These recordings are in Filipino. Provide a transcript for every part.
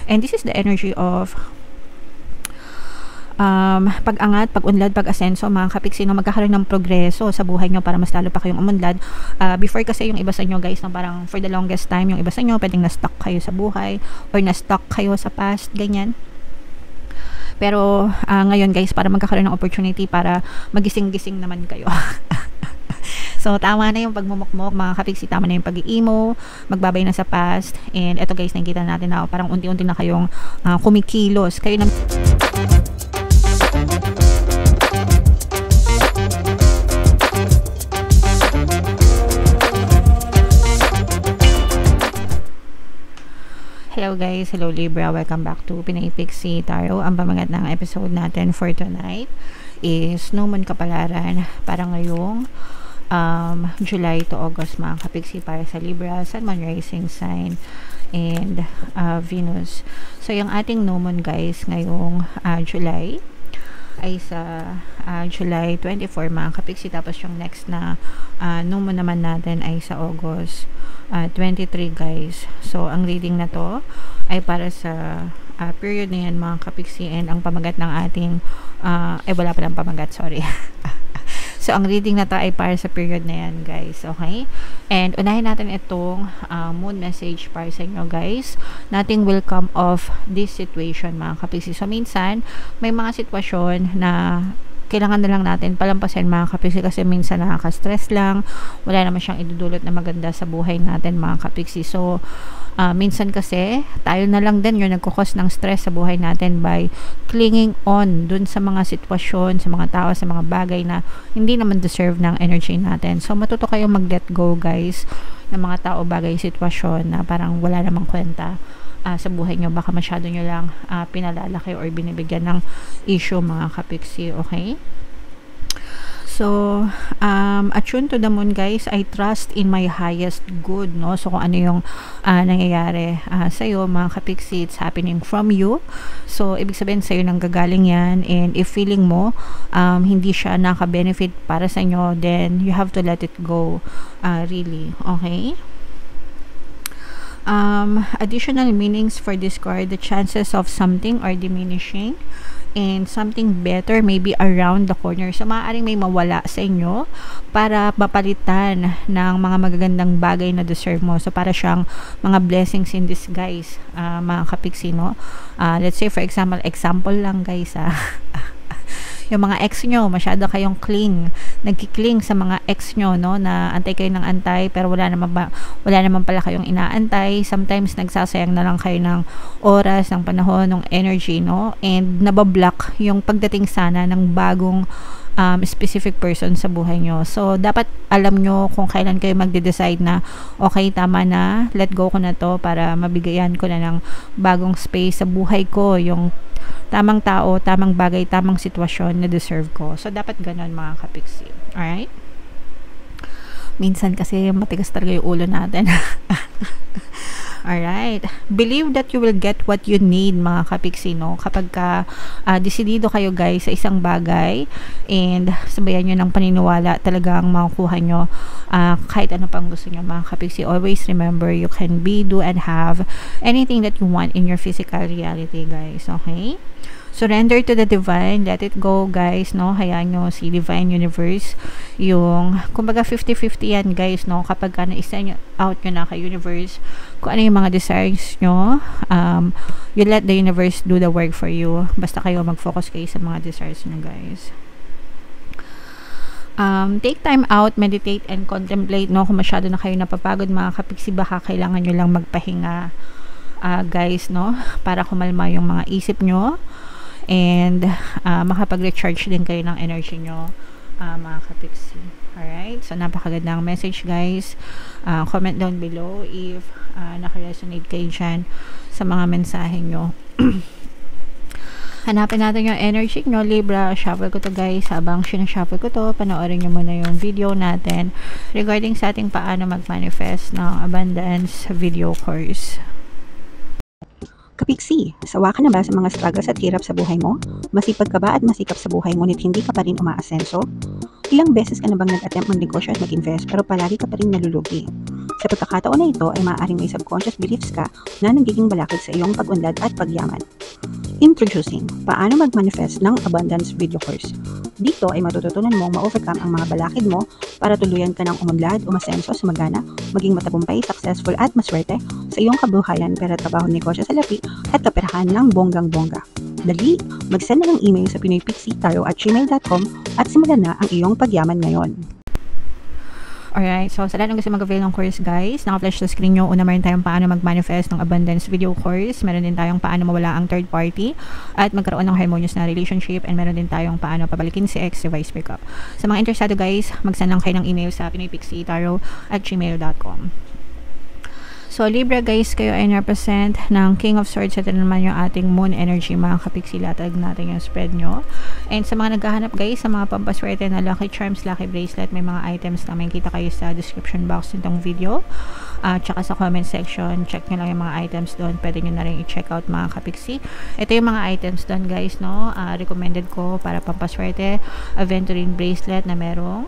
And this is the energy of pag-angat, pag-unlad, pag-asenso, mga kapiksi, no, magkakaroon ng progreso sa buhay nyo para mas lalo pa kayong umunlad. Before kasi yung iba sa nyo guys, no, parang for the longest time yung iba sa nyo pwedeng na-stuck kayo sa buhay or na-stuck kayo sa past, ganyan. Pero ngayon guys, para magkakaroon ng opportunity para magising-gising naman kayo. So tama na yung pagmumukmok, mga kapiksi, tama na yung pag-i-emo, magbabay na sa past. And eto guys, nakikita natin na parang unti-unti na kayong kumikilos kayo na. Hello guys, hello Libra, welcome back to Pinay Pixie Tarot. Ang pamagat ng episode natin for tonight is No Moon Kapalaran para ngayong July to August, mga kapiksi, para sa Libra, Sun, Moon, Rising Sign, and Venus. So yung ating No Moon guys ngayong July ay sa July 24, mga kapiksi, tapos yung next na No Moon naman natin ay sa August 23 guys. So ang reading na to ay para sa period na yan, mga kapiksi, and ang pamagat ng ating wala pa ng pamagat, sorry. So ang reading na to ay para sa period na yan guys, okay? And unahin natin itong moon message para sa inyo guys. Nothing will come of this situation, mga kapiksi. So minsan may mga sitwasyon na kailangan na lang natin palampasin, mga kapiksi, kasi minsan nakaka-stress lang, wala naman siyang idudulot na maganda sa buhay natin, mga kapiksi. So minsan kasi tayo na lang din yung nagkukos ng stress sa buhay natin by clinging on dun sa mga sitwasyon, sa mga tao, sa mga bagay na hindi naman deserve ng energy natin. So matuto kayong mag-let go guys ng mga tao, bagay, sitwasyon na parang wala namang kwenta sa buhay nyo. Baka masyado nyo lang pinalalaki or binibigyan ng issue, mga kapiksi, okay? So attune to the moon guys, I trust in my highest good, no? So kung ano yung nangyayari sa'yo, mga kapiksi, it's happening from you. So ibig sabihin sa'yo nang gagaling yan, and if feeling mo hindi siya naka-benefit para sa inyo, then you have to let it go, really, okay? Additional meanings for this card: the chances of something are diminishing and something better may be around the corner. So maaaring may mawala sa inyo para mapalitan ng mga magagandang bagay na deserve mo. So para siyang mga blessings in disguise, mga kapiksi, no? Let's say for example lang guys, yung mga ex nyo, masyado kayong nagkikling sa mga ex nyo, no, na antay kayo ng antay, pero wala naman pala kayong inaantay. Sometimes nagsasayang na lang kayo ng oras, ng panahon, ng energy, no, and nabablock yung pagdating sana ng bagong specific person sa buhay nyo. So dapat alam nyo kung kailan kayo magde-decide na okay, tama na, let go ko na to para mabigayan ko na ng bagong space sa buhay ko, yung tamang tao, tamang bagay, tamang sitwasyon na deserve ko. So dapat ganon, mga kapiksi. Alright? Minsan kasi matigas talaga yung ulo natin. Alright. Believe that you will get what you need, mga kapiksi, no? Kapag desidido kayo guys sa isang bagay and sabayan nyo ng paniniwala, talagang makukuha nyo kahit ano pang gusto nyo, mga kapiksi. Always remember, you can be, do, and have anything that you want in your physical reality, guys. Okay? Surrender to the divine, let it go guys, no? Hayaan nyo si divine universe, yung kumbaga 50-50 yan guys, no? Kapag na-send out nyo na kay universe kung ano yung mga desires nyo, you let the universe do the work for you. Basta kayo mag-focus kayo sa mga desires nyo guys. Take time out, meditate and contemplate, no? Kung masyado na kayo napapagod, mga kapiksi, baka kailangan nyo lang magpahinga guys, no? Para kumalma yung mga isip nyo and makapag-recharge din kayo ng energy nyo, mga kapiksi. Alright, so napakagandang message guys. Comment down below if naka-resonate kayo dyan sa mga mensahe nyo. Hanapin natin yung energy nyo, Libra. Shuffle ko to guys. Habang sinashuffle ko to, panoorin nyo muna yung video natin regarding sa ating paano mag-manifest ng abundance video course. Kapiksi, sawa ka na ba sa mga struggles at hirap sa buhay mo? Masipag ka ba at masikap sa buhay ngunit hindi ka pa rin umaasenso? Ilang beses ka na bang nag-attempt ng negosyo at mag-invest pero palagi ka pa rin nalulugi? Sa Sa pagkakataon na ito ay maaaring may subconscious beliefs ka na nagiging balakid sa iyong pag-unlad at pagyaman. Introducing, paano mag-manifest ng abundance video course. Dito ay matututunan mong ma-overcome ang mga balakid mo para tuluyan ka ng umunlad, umasenso, sumagana, maging matagumpay, successful at maswerte sa iyong kabuhayan, pera, trabaho, negosyo, salapi at kaperahan ng bonggang-bongga. Dali, mag-send na ng email sa pinoypixitarot@gmail.com at simulan na ang iyong pagyaman ngayon. Alright, so sa lahat ng gusto mag-avail ng course guys, naka-flash sa screen nyo. Una meron tayong paano mag-manifest ng abundance video course. Meron din tayong paano mawala ang third party at magkaroon ng harmonious na relationship. And meron din tayong paano pabalikin si ex, reverse breakup. Sa mga interesado guys, mag-send lang kayo ng email sa pinoypixitarot@gmail.com. So, Libra guys, kayo ay represent ng King of Swords. Ito naman yung ating moon energy, mga kapiksi. Latag natin yung spread nyo. And sa mga naghahanap guys, sa mga pampaswerte na lucky charms, lucky bracelet, may mga items na may kita kayo sa description box nitong video. Tsaka sa comment section, check nyo lang yung mga items doon. Pwede nyo na rin i-check out mga kapiksi. Ito yung mga items doon guys, no? Recommended ko para pampaswerte. Aventurine bracelet na merong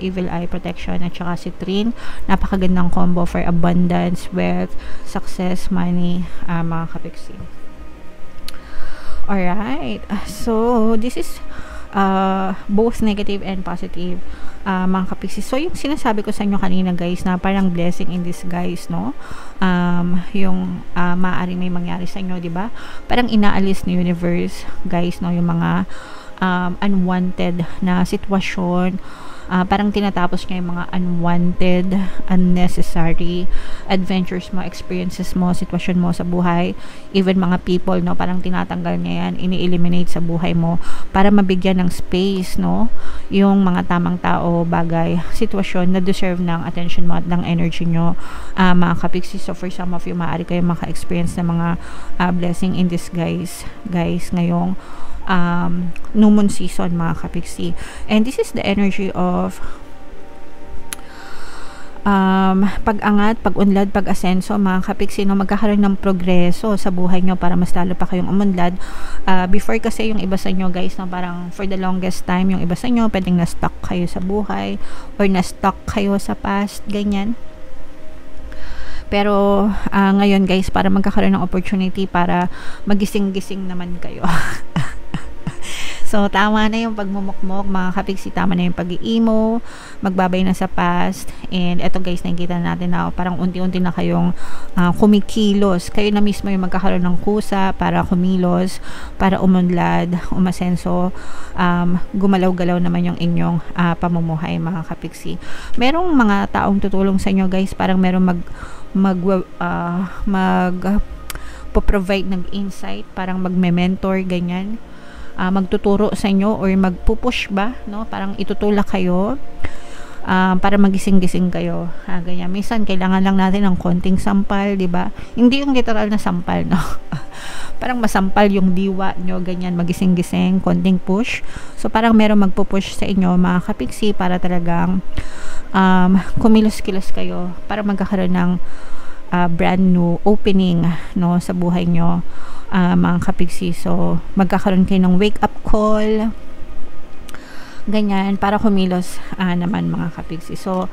evil eye protection at tsaka citrine. Napakagandang combo for abundance, wealth, success, money, mga kapiksi. Alright, so this is both negative and positive, mga kapiksi. So yung sinasabi ko sa inyo kanina guys na parang blessing in disguise, no? Yung maaaring may mangyari sa inyo, di ba? Parang inaalis ni universe guys, no? Yung mga unwanted na sitwasyon. Parang tinatapos niya yung mga unwanted, unnecessary adventures mo, experiences mo, sitwasyon mo sa buhay, even mga people, no, parang tinatanggal niya yan, ini-eliminate sa buhay mo para mabigyan ng space, no, yung mga tamang tao, bagay, sitwasyon na deserve ng attention mo at ng energy nyo, mga kapiksi. So for some of you, maaari kayo maka-experience ng mga blessing in disguise guys ngayong new moon season, mga kapiksi. And this is the energy of pag-angat, pag-unlad, pag-asenso, mga kapiksi, no? Magkakaroon ng progreso sa buhay nyo para mas lalo pa kayong umunlad. Before kasi yung iba sa inyo guys, no, parang for the longest time yung iba sa inyo pwedeng na-stuck kayo sa buhay or na-stuck kayo sa past, ganyan. Pero ngayon guys, para magkakaroon ng opportunity para magising-gising naman kayo. So, tama na yung pagmumukmok, mga kapiksi, tama na yung pag-i-emo, magbabay na sa past. And eto guys, nakikita natin na parang unti-unti na kayong kumikilos. Kayo na mismo yung magkakaroon ng kusa para kumilos, para umunlad, umasenso, gumalaw-galaw naman yung inyong pamumuhay, mga kapiksi. Merong mga taong tutulong sa inyo guys, parang merong provide ng insight, parang magme-mentor, ganyan. Magtuturo sa inyo or magpupush ba, no? Parang itutulak kayo para magising-gising kayo. Ganyan. Minsan kailangan lang natin ng konting sampal, 'di ba? Hindi yung literal na sampal, no. Parang masampal yung diwa nyo, ganyan, magising-gising, konting push. So parang meron magpupush sa inyo, mga kapiksi, para talagang kumilos-kilos kayo para magkakaroon ng brand new opening, no, sa buhay nyo, mga kapiksi. So magkakaroon kayo ng wake up call, ganyan, para kumilos naman, mga kapiksi. So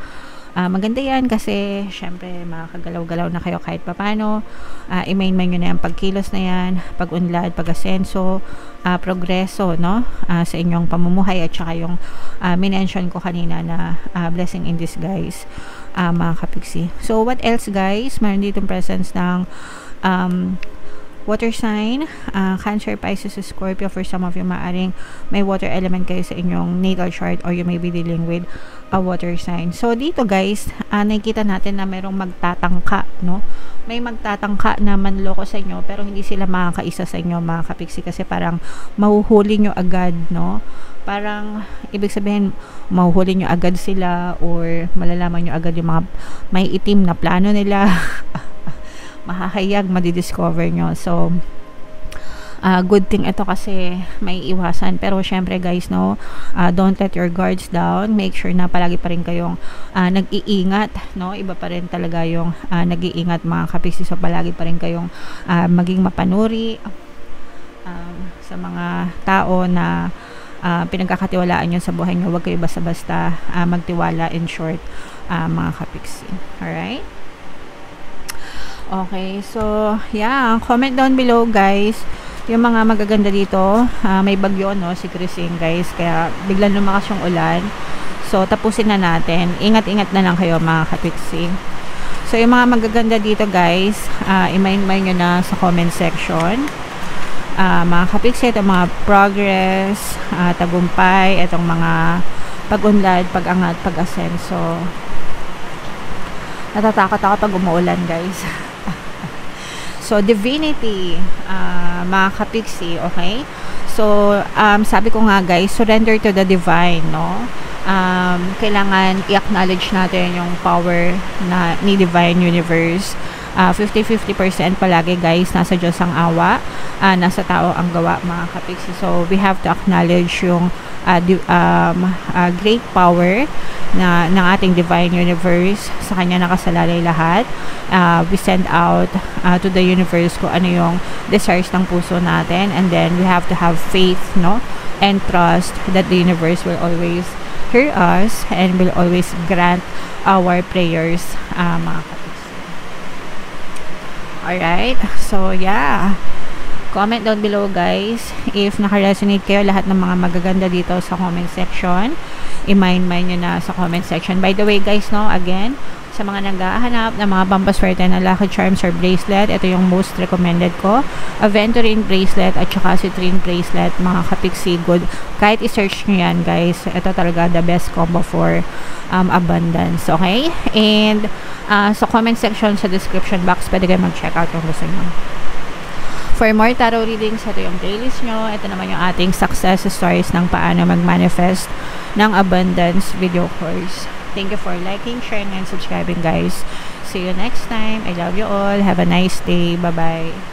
maganda yan kasi syempre makakagalaw-galaw na kayo kahit papano. I-main nyo na yung pagkilos na yan, pag-unlad, pag-asenso, progreso, no, sa inyong pamumuhay, at saka yung minention ko kanina na blessing in disguise, mga kapiksi. So what else guys, mayroon ditong presence ng water sign, Cancer, Pisces, Scorpio. For some of you, maaring may water element kayo sa inyong natal chart, or you may be dealing with a water sign. So dito guys, nakikita natin na merong magtatangka, no? May magtatangka na manloko sa inyo, pero hindi sila makakaisa sa inyo, mga kapiksi, kasi parang mahuhuli nyo agad, no? Parang ibig sabihin mahuhuli nyo agad sila, or malalaman nyo agad yung mga may itim na plano nila. Mahahayag, madidiscover nyo. So good thing ito kasi may iwasan. Pero syempre guys, no, don't let your guards down. Make sure na palagi pa rin kayong nag-iingat, no. Iba pa rin talaga yung nag-iingat, mga kapiksi. So palagi pa rin kayong maging mapanuri sa mga tao na pinagkakatiwalaan nyo sa buhay nyo. Huwag kayo basta-basta magtiwala, in short, mga kapiksi. Alright? Okay, so yeah, comment down below guys yung mga magaganda dito. May bagyo no, si Chrising guys, kaya biglang lumakas yung ulan. So tapusin na natin. Ingat-ingat na lang kayo mga kapiksi. So yung mga magaganda dito guys, i-mind nyo na sa comment section. Mga kapiksi, itong mga progress, tagumpay, itong mga pag-unlad, pag-angat, pag-asenso. Natatakot ako pag umuulan guys. So, divinity, mga kapiksi, okay? So, sabi ko nga guys, surrender to the divine, no? Kailangan i-acknowledge natin yung power ni divine universe. 50-50% palagi guys, nasa Diyos ang awa, nasa tao ang gawa, mga kapiksi. So, we have to acknowledge yung great power ng ating divine universe. Sa kanya nakasalalay lahat. We send out to the universe kung ano yung desires ng puso natin, and then we have to have faith, no, and trust that the universe will always hear us and will always grant our prayers, mga kapatid. Alright, so yeah, comment down below guys if naka-resonate kayo lahat ng mga magaganda dito sa comment section. I-mind nyo na sa comment section. By the way guys, no, again, sa mga naghahanap ng mga pampaswerte na lucky charms or bracelet, ito yung most recommended ko. Aventurine bracelet at saka citrine bracelet, mga kapiksi, good. Kahit i-search nyo yan guys, ito talaga the best combo for abundance, okay? And sa comment section, sa description box, pwede kayo mag-check out kung gusto nyo. For more tarot readings, ito yung playlist nyo. Ito naman yung ating success stories ng paano mag-manifest ng abundance video course. Thank you for liking, sharing, and subscribing guys. See you next time. I love you all. Have a nice day. Bye-bye.